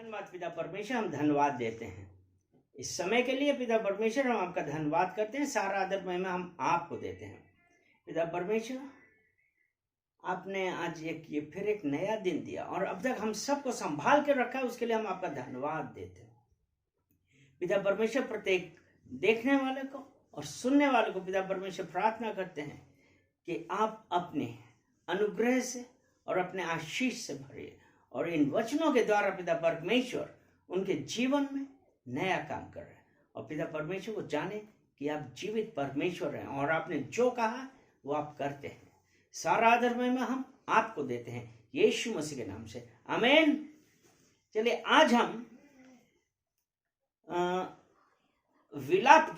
धन्यवाद पिता परमेश्वर, हम धन्यवाद देते हैं इस समय के लिए। पिता परमेश्वर, हम आपका धन्यवाद करते हैं। सारा आदर महिमा हम आपको देते हैं। पिता परमेश्वर, आपने आज ये फिर एक नया दिन दिया और अब तक हम सबको संभाल के रखा है, उसके लिए हम आपका धन्यवाद देते हैं। पिता परमेश्वर, प्रत्येक देखने वाले को और सुनने वाले को पिता परमेश्वर प्रार्थना करते हैं कि आप अपने अनुग्रह से और अपने आशीष से भरिए और इन वचनों के द्वारा पिता परमेश्वर उनके जीवन में नया काम कर रहे हैं। और पिता परमेश्वर को जाने कि आप जीवित परमेश्वर हैं और आपने जो कहा वो आप करते हैं। सारा आदर महिमा हम आपको देते हैं यीशु मसीह के नाम से, आमीन। चलिए आज हम विलाप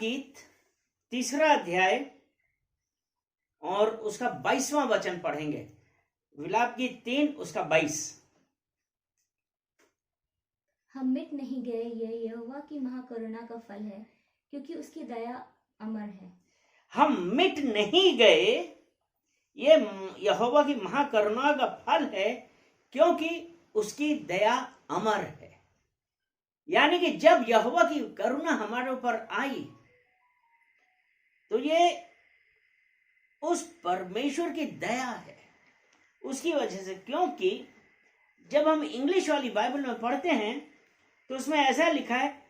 गीत 3 अध्याय और उसका 22वां वचन पढ़ेंगे। विलाप गीत 3 उसका 22। हम मिट नहीं गए, यह यहोवा की महाकरुणा का फल है, क्योंकि उसकी दया अमर है। हम मिट नहीं गए, ये यहोवा की महाकरुणा का फल है, क्योंकि उसकी दया अमर है। यानी कि जब यहोवा की करुणा हमारे ऊपर आई तो ये उस परमेश्वर की दया है, उसकी वजह से। क्योंकि जब हम इंग्लिश वाली बाइबल में पढ़ते हैं तो उसमें ऐसा लिखा है,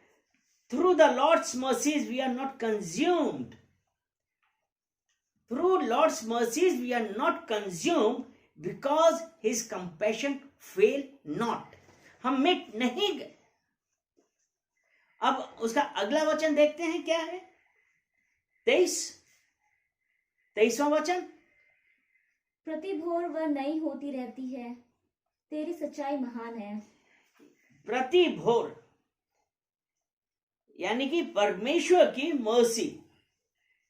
through the Lord's mercies we are not consumed, through Lord's mercies we are not consumed because his compassion fail not. हम मिट नहीं गए। अब उसका अगला वचन देखते हैं, क्या है? 23वां वचन। प्रति भोर वह नई होती रहती है, तेरी सच्चाई महान है। प्रति भोर यानी कि परमेश्वर की मर्सी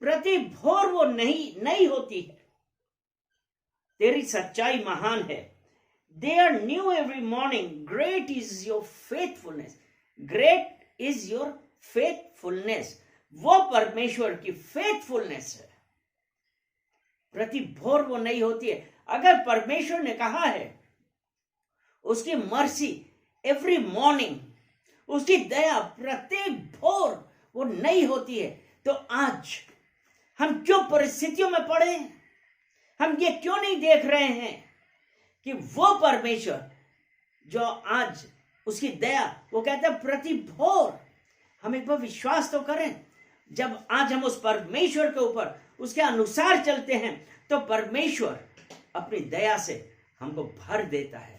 प्रति भोर वो नई होती है, तेरी सच्चाई महान है। They are new every morning, great is your faithfulness, great is your faithfulness. वो परमेश्वर की फेथफुलनेस है, प्रति भोर वो नई होती है। अगर परमेश्वर ने कहा है उसकी मर्सी एवरी मॉर्निंग, उसकी दया प्रत्येक भोर वो नई होती है, तो आज हम क्यों परिस्थितियों में पड़े हैं? हम ये क्यों नहीं देख रहे हैं कि वो परमेश्वर जो आज उसकी दया, वो कहता है प्रति भोर। हम एक बार विश्वास तो करें, जब आज हम उस परमेश्वर के ऊपर उसके अनुसार चलते हैं तो परमेश्वर अपनी दया से हमको भर देता है।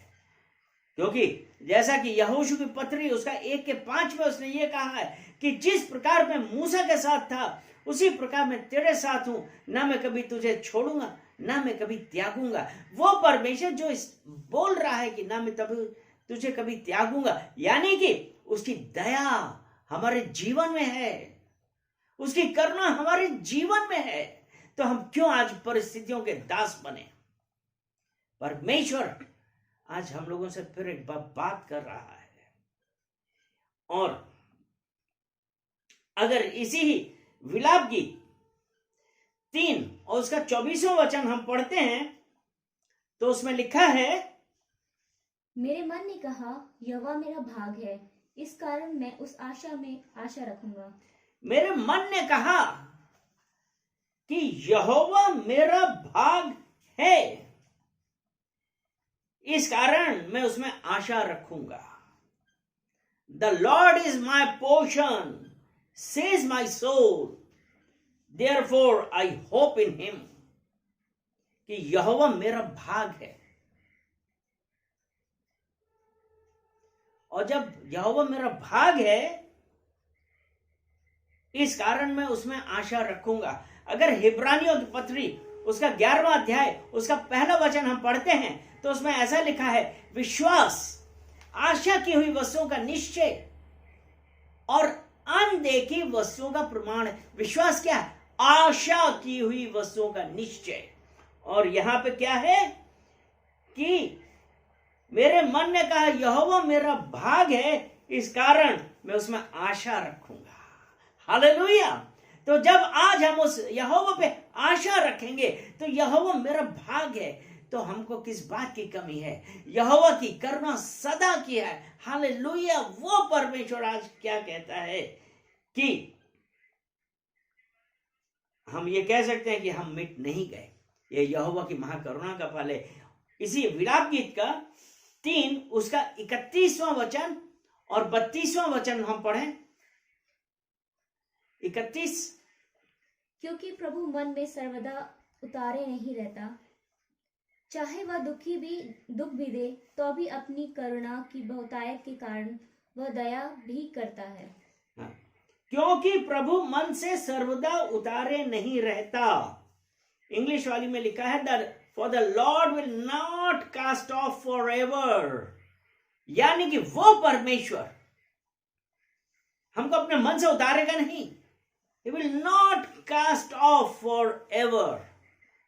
क्योंकि जैसा कि यहोशू की पत्री उसका 1:5 में उसने ये कहा है कि जिस प्रकार मैं मूसा के साथ था उसी प्रकार मैं तेरे साथ हूं, ना मैं कभी तुझे छोड़ूंगा ना मैं कभी त्यागूंगा। वो परमेश्वर जो बोल रहा है कि ना मैं तुझे कभी त्यागूंगा, यानी कि उसकी दया हमारे जीवन में है, उसकी करुणा हमारे जीवन में है। तो हम क्यों आज परिस्थितियों के दास बने? परमेश्वर आज हम लोगों से फिर एक बार बात कर रहा है। और अगर इसी ही विलाप गीत 3 और उसका 24वां वचन हम पढ़ते हैं तो उसमें लिखा है, मेरे मन ने कहा यहोवा मेरा भाग है, इस कारण मैं उस आशा में आशा रखूंगा। मेरे मन ने कहा कि यहोवा मेरा भाग है, इस कारण मैं उसमें आशा रखूंगा। The Lord is my portion, says my soul, therefore I hope in him. कि यहोवा मेरा भाग है, और जब यहोवा मेरा भाग है इस कारण मैं उसमें आशा रखूंगा। अगर हिब्रानियों की पत्री उसका 11वां अध्याय उसका पहला वचन हम पढ़ते हैं तो उसमें ऐसा लिखा है, विश्वास आशा की हुई वस्तुओं का निश्चय और अनदेखी वस्तुओं का प्रमाण है। विश्वास क्या है? आशा की हुई वस्तुओं का निश्चय। और यहां पे क्या है कि मेरे मन ने कहा यहोवा मेरा भाग है, इस कारण मैं उसमें आशा रखूंगा। हालेलुया। तो जब आज हम उस यहोवा पे आशा रखेंगे तो यहोवा मेरा भाग है, तो हमको किस बात की कमी है? यहोवा की करुणा सदा की है। हालेलुया। वो परमेश्वर आज क्या कहता है कि हम ये कह सकते हैं कि हम मिट नहीं गए। ये यहोवा की महाकरुणा का फल है। इसी विलाप गीत का 3 उसका 31वां वचन और 32वां वचन हम पढ़ें। 31। क्योंकि प्रभु मन में सर्वदा उतारे नहीं रहता, चाहे वह दुख भी दे तो भी अपनी करुणा की बहुतायत के कारण वह दया भी करता है। हाँ, क्योंकि प्रभु मन से सर्वदा उतारे नहीं रहता। इंग्लिश वाली में लिखा है that for the Lord will not cast off forever, यानी कि वो परमेश्वर हमको अपने मन से उतारेगा नहीं। He will not cast off forever।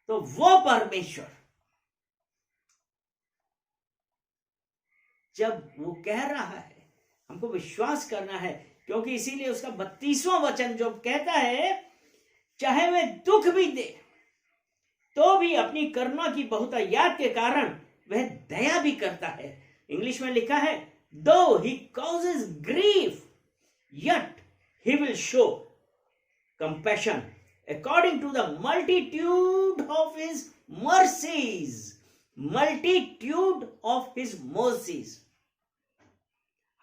तो वो परमेश्वर जब वो कह रहा है, हमको विश्वास करना है, क्योंकि इसीलिए उसका 32वां वचन जो कहता है चाहे वे दुख भी दे तो भी अपनी करुणा की बहुतायत के कारण वह दया भी करता है। इंग्लिश में लिखा है दो ही causes grief yet he will show compassion according to the multitude of his mercies। multitude of his mercies।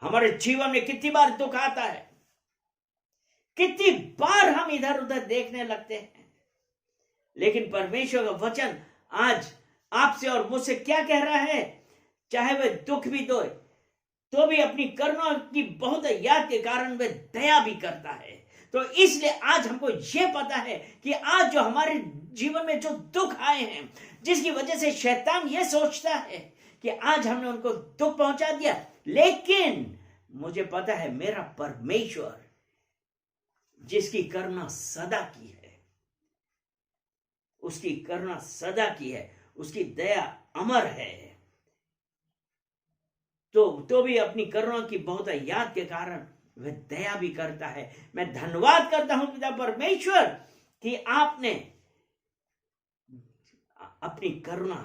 हमारे जीवन में कितनी बार दुख आता है, कितनी बार हम इधर उधर देखने लगते हैं, लेकिन परमेश्वर का वचन आज आपसे और मुझसे क्या कह रहा है? चाहे वह दुख भी दो तो भी अपनी करुणा की बहुतायत के कारण वह दया भी करता है। तो इसलिए आज हमको यह पता है कि आज जो हमारे जीवन में जो दुख आए हैं, जिसकी वजह से शैतान यह सोचता है कि आज हमने उनको दुख पहुंचा दिया, लेकिन मुझे पता है मेरा परमेश्वर जिसकी करुणा सदा की है, उसकी करुणा सदा की है, उसकी दया अमर है। तो भी अपनी करुणा की बहुतायत के कारण वह दया भी करता है। मैं धन्यवाद करता हूं पिता परमेश्वर कि आपने अपनी करुणा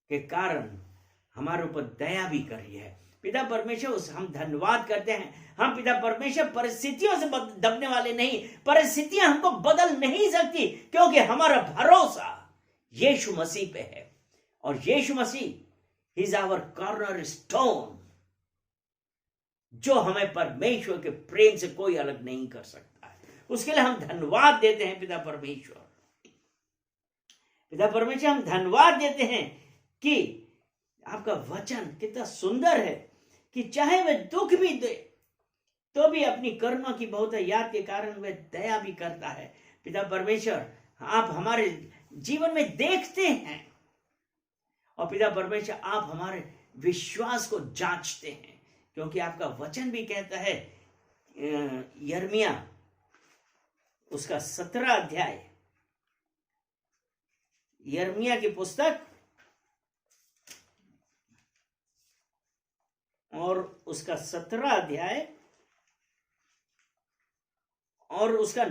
के कारण हमारे ऊपर दया भी करी है। पिता परमेश्वर हम धन्यवाद करते हैं। हम पिता परमेश्वर परिस्थितियों से दबने वाले नहीं, परिस्थितियां हमको बदल नहीं सकती, क्योंकि हमारा भरोसा यीशु मसीह पे है और यीशु मसीह इज आवर कॉर्नर स्टोन, जो हमें परमेश्वर के प्रेम से कोई अलग नहीं कर सकता है। उसके लिए हम धन्यवाद देते हैं पिता परमेश्वर। पिता परमेश्वर हम धन्यवाद देते हैं कि आपका वचन कितना सुंदर है कि चाहे वह दुख भी दे तो भी अपनी करुणा की बहुतायत के कारण वह दया भी करता है। पिता परमेश्वर आप हमारे जीवन में देखते हैं और पिता परमेश्वर आप हमारे विश्वास को जांचते हैं, क्योंकि आपका वचन भी कहता है यिर्मयाह उसका 17 अध्याय, यिर्मयाह की पुस्तक और उसका 17 अध्याय और उसका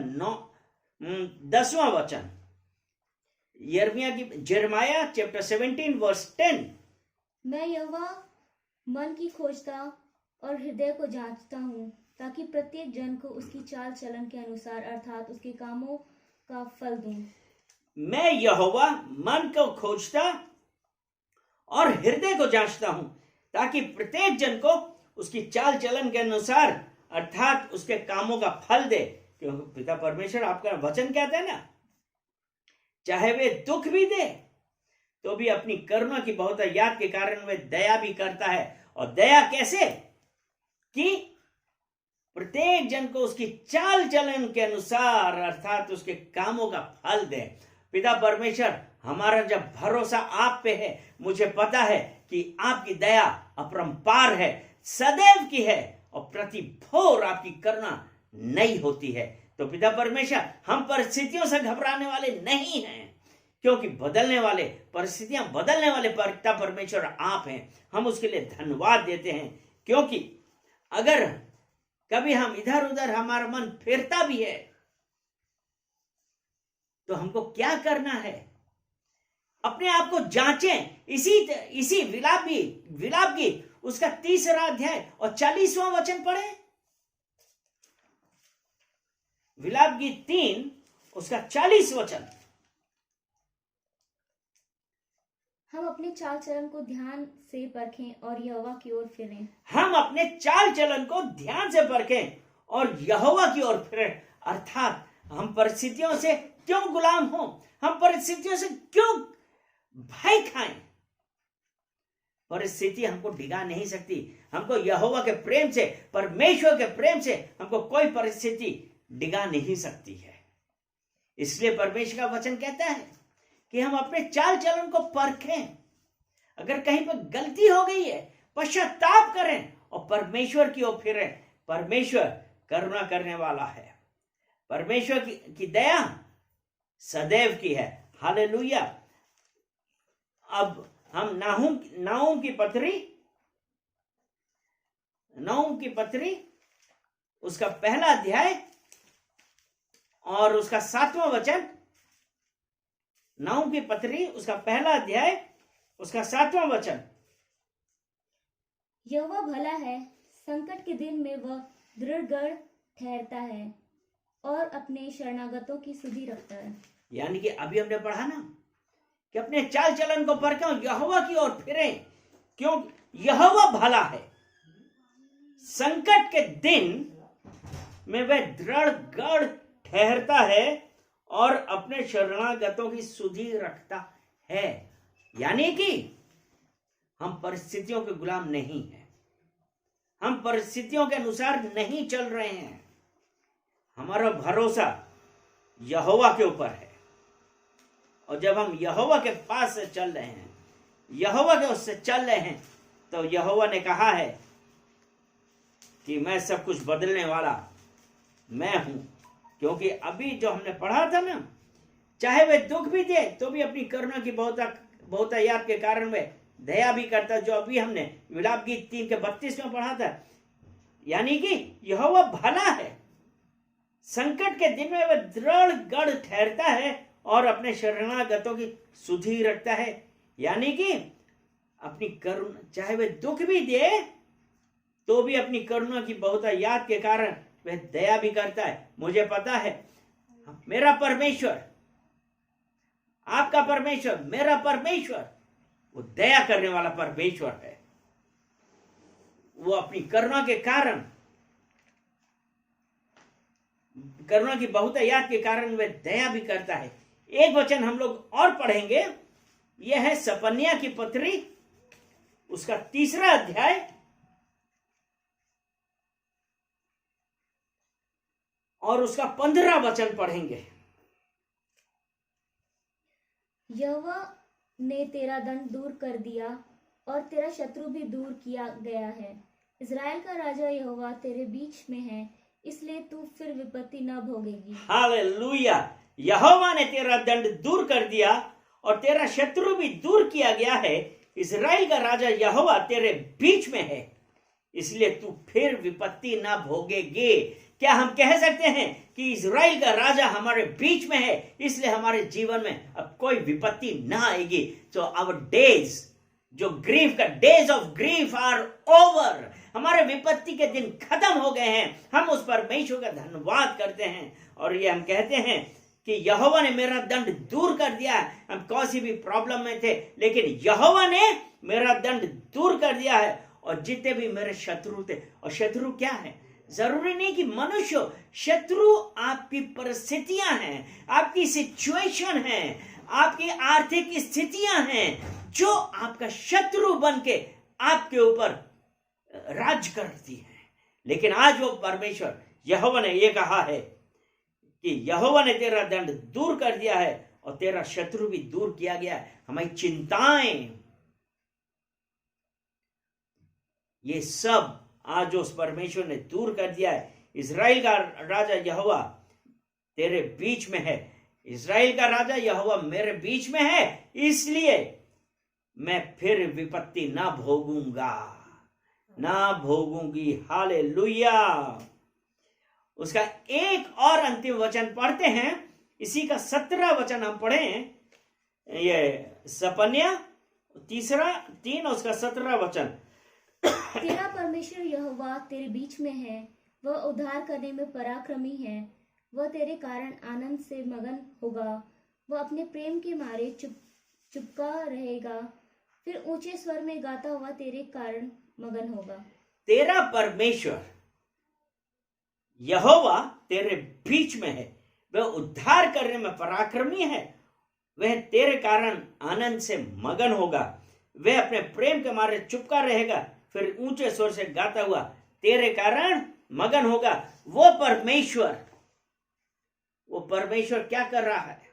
10वां वचन, यिर्मयाह चैप्टर 17 वर्स 10। मैं यहोवा मन की खोजता और हृदय को जांचता हूँ, ताकि प्रत्येक जन को उसकी चाल चलन के अनुसार अर्थात उसके कामों का फल दूं। मैं यहोवा मन को खोजता और हृदय को जांचता हूं, ताकि प्रत्येक जन को उसकी चाल चलन के अनुसार अर्थात उसके कामों का फल दे। क्योंकि पिता परमेश्वर आपका वचन कहता है ना, चाहे वे दुख भी दे तो भी अपनी करुणा की बहुतायत के कारण वह दया भी करता है। और दया कैसे? कि प्रत्येक जन को उसकी चाल चलन के अनुसार अर्थात उसके कामों का फल दे। पिता परमेश्वर हमारा जब भरोसा आप पे है, मुझे पता है कि आपकी दया अपरंपार है, सदैव की है और प्रति भोर आपकी करुणा नई होती है। तो पिता परमेश्वर हम परिस्थितियों से घबराने वाले नहीं हैं, क्योंकि बदलने वाले परिस्थितियां बदलने वाले पिता परमेश्वर आप हैं। हम उसके लिए धन्यवाद देते हैं, क्योंकि अगर कभी हम इधर उधर हमारा मन फिरता भी है तो हमको क्या करना है? अपने आप को जांचें। इसी विलाप गीत उसका 3रा अध्याय और 40वां वचन पढ़े। विलाप गीत 3 उसका 40 वचन। हम अपने चाल चलन को ध्यान से परखें और यहोवा की ओर फिरें। हम अपने चाल चलन को ध्यान से परखें और यहोवा की ओर फिरें। अर्थात हम परिस्थितियों से क्यों गुलाम हो, हम परिस्थितियों से क्यों भय खाएं। परिस्थिति हमको डिगा नहीं सकती। हमको यहोवा के प्रेम से, परमेश्वर के प्रेम से हमको कोई परिस्थिति डिगा नहीं सकती है। इसलिए परमेश्वर का वचन कहता है कि हम अपने चाल चलन को परखें। अगर कहीं पर गलती हो गई है, पश्चाताप करें और परमेश्वर की ओर फिरें। परमेश्वर करुणा करने वाला है। परमेश्वर की दया सदैव की है। हालेलुया। अब हम नाहूम की पत्री उसका 1 अध्याय और उसका 7वां वचन। नाहूम की पत्री उसका 1 अध्याय उसका 7वां वचन। यहोवा भला है, संकट के दिन में वह दृढ़ ठहरता है और अपने शरणागतों की सुधि रखता है। यानी कि अभी हमने पढ़ा ना कि अपने चाल चलन को परखें, यहोवा की ओर फिरें, क्यों यहोवा भला है। संकट के दिन में वह दृढ़ ठहरता है और अपने शरणागतों की सुधि रखता है। यानी कि हम परिस्थितियों के गुलाम नहीं हैं। हम परिस्थितियों के अनुसार नहीं चल रहे हैं। हमारा भरोसा यहोवा के ऊपर है। और जब हम यहोवा के पास से चल रहे हैं, यहोवा के उससे चल रहे हैं, तो यहोवा ने कहा है कि मैं सब कुछ बदलने वाला मैं हूं। क्योंकि अभी जो हमने पढ़ा था ना, चाहे वे दुख भी दे तो भी अपनी करुणा की बहुतायत के कारण वे दया भी करता। जो अभी हमने विलाप गीत 3 के 32 में पढ़ा था। यानी कि यहोवा भला है। संकट के दिन में वह दृढ़ ठहरता है और अपने शरणागतों की सुधि रखता है। यानी कि अपनी करुणा, चाहे वह दुख भी दे तो भी अपनी करुणा की बहुतायत के कारण वह दया भी करता है। मुझे पता है मेरा परमेश्वर, आपका परमेश्वर, मेरा परमेश्वर वो दया करने वाला परमेश्वर है। वो अपनी करुणा के कारण, करुणा की बहुतायत के कारण वह दया भी करता है। एक वचन हम लोग और पढ़ेंगे। यह है सपन्या की पत्री उसका 3रा अध्याय और उसका 15 वचन पढ़ेंगे। यहोवा ने तेरा दंड दूर कर दिया और तेरा शत्रु भी दूर किया गया है। इज़राइल का राजा यहोवा तेरे बीच में है, इसलिए तू फिर विपत्ति न भोगेगी। हालेलुया। यहोवा ने तेरा दंड दूर कर दिया और तेरा शत्रु भी दूर किया गया है। इज़राइल का राजा यहोवा तेरे बीच में है, इसलिए तू फिर विपत्ति ना भोगेगे। क्या हम कह सकते हैं कि इज़राइल का राजा हमारे बीच में है, इसलिए हमारे जीवन में अब कोई विपत्ति ना आएगी। तो आवर डेज, जो ग्रीफ का days of grief are over, हमारे विपत्ति के दिन खत्म हो गए हैं। हम उस परमेश्वर का धन्यवाद करते हैं और ये हम कहते हैं कि यहोवा ने मेरा दंड दूर कर दिया। हम कौन सी भी प्रॉब्लम में थे, लेकिन यहोवा ने मेरा दंड दूर कर दिया है। और जितने भी मेरे शत्रु थे, और शत्रु क्या है, जरूरी नहीं कि मनुष्य, शत्रु आपकी परिस्थितियां हैं, आपकी सिचुएशन है, आपकी आर्थिक स्थितियां हैं, जो आपका शत्रु बन के आपके ऊपर राज करती है। लेकिन आज वो परमेश्वर यहोवा ने ये कहा है कि यहोवा ने तेरा दंड दूर कर दिया है और तेरा शत्रु भी दूर किया गया है। हमारी चिंताएं, ये सब आज उस परमेश्वर ने दूर कर दिया है। इज़राइल का राजा यहोवा तेरे बीच में है। इज़राइल का राजा यहोवा मेरे बीच में है, इसलिए मैं फिर विपत्ति ना भोगूंगा, ना भोगूंगी। हालेलुया। उसका एक और अंतिम वचन पढ़ते हैं। इसी का 17 वचन हम पढ़ें। ये सपन्या 3 और उसका 17 वचन। तेरा परमेश्वर यहोवा तेरे बीच में है, वह उद्धार करने में पराक्रमी है, वह तेरे कारण आनंद से मगन होगा, वह अपने प्रेम के मारे चुपका रहेगा, फिर ऊंचे स्वर में गाता हुआ तेरे कारण मगन होगा। तेरा परमेश्वर यहोवा तेरे बीच में है, वह उद्धार करने में पराक्रमी है, वह तेरे कारण आनंद से मगन होगा, वह अपने प्रेम के मारे चुपका रहेगा, फिर ऊंचे स्वर से गाता हुआ तेरे कारण मगन होगा। वो परमेश्वर क्या कर रहा है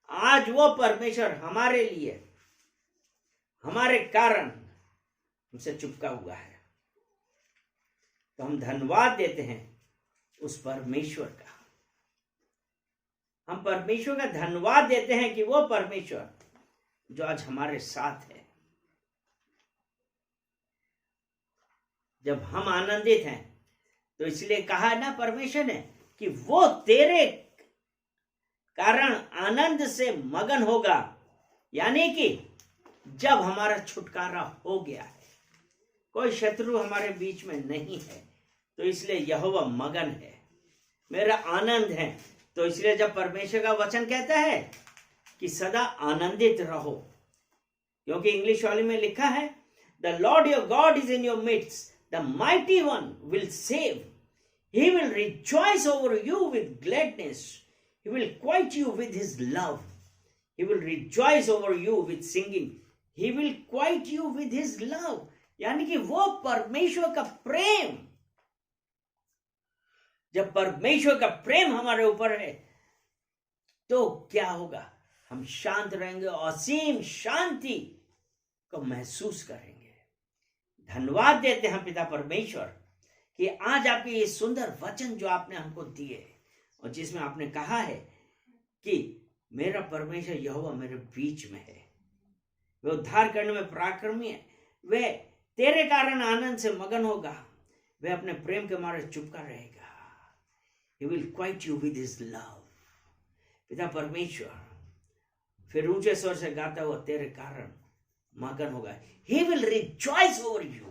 आज? वो परमेश्वर हमारे लिए, हमारे कारण हमसे चुपका हुआ है। तो हम धन्यवाद देते हैं उस परमेश्वर का। हम परमेश्वर का धन्यवाद देते हैं कि वो परमेश्वर जो आज हमारे साथ है। जब हम आनंदित हैं तो इसलिए कहा ना परमेश्वर ने कि वो तेरे कारण आनंद से मगन होगा, यानी कि जब हमारा छुटकारा हो गया है, कोई शत्रु हमारे बीच में नहीं है, तो इसलिए यहोवा मगन है, मेरा आनंद है। तो इसलिए जब परमेश्वर का वचन कहता है कि सदा आनंदित रहो, क्योंकि इंग्लिश वाले में लिखा है the Lord your God is in your midst, the mighty one will save, he will rejoice over you with gladness, he will quiet you with his love, he will rejoice over you with singing, he will quiet you with his love. यानी कि वो परमेश्वर का प्रेम, जब परमेश्वर का प्रेम हमारे ऊपर है तो क्या होगा? हम शांत रहेंगे, असीम शांति को महसूस करेंगे। धन्यवाद देते हैं पिता परमेश्वर कि आज आपके ये सुंदर वचन जो आपने हमको दिए और जिसमें आपने कहा है कि मेरा परमेश्वर यहोवा मेरे बीच में है, वह उद्धार करने में पराक्रमी है, वह तेरे कारण आनंद से मगन होगा, वह अपने प्रेम के मारे चुपका रहेगा, he will quiet you with his love। पिता परमेश्वर फिर ऊंचे स्वर से गाता हुआ तेरे कारण मगन होगा, he will rejoice over you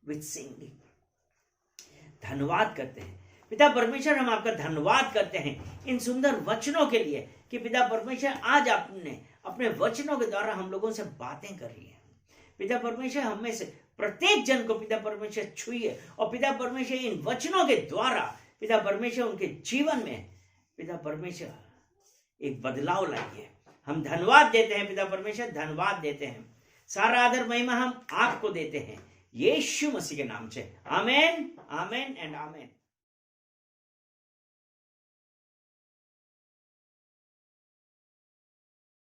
with singing। धन्यवाद करते हैं पिता परमेश्वर, हम आपका धन्यवाद करते हैं इन सुंदर वचनों के लिए कि पिता परमेश्वर आज आपने अपने वचनों के द्वारा हम लोगों से बातें कर रही हैं। पिता परमेश्वर हम में से प्रत्येक जन को पिता परमेश्वर छुइए और पिता परमेश्वर इन वचनों के द्वारा पिता परमेश्वर उनके जीवन में पिता परमेश्वर एक बदलाव लाइए। हम धन्यवाद देते हैं पिता परमेश्वर, धन्यवाद देते हैं, सारा आदर महिमा हम आपको देते हैं यीशु मसीह के नाम से। आमेन, आमेन एंड आमेन।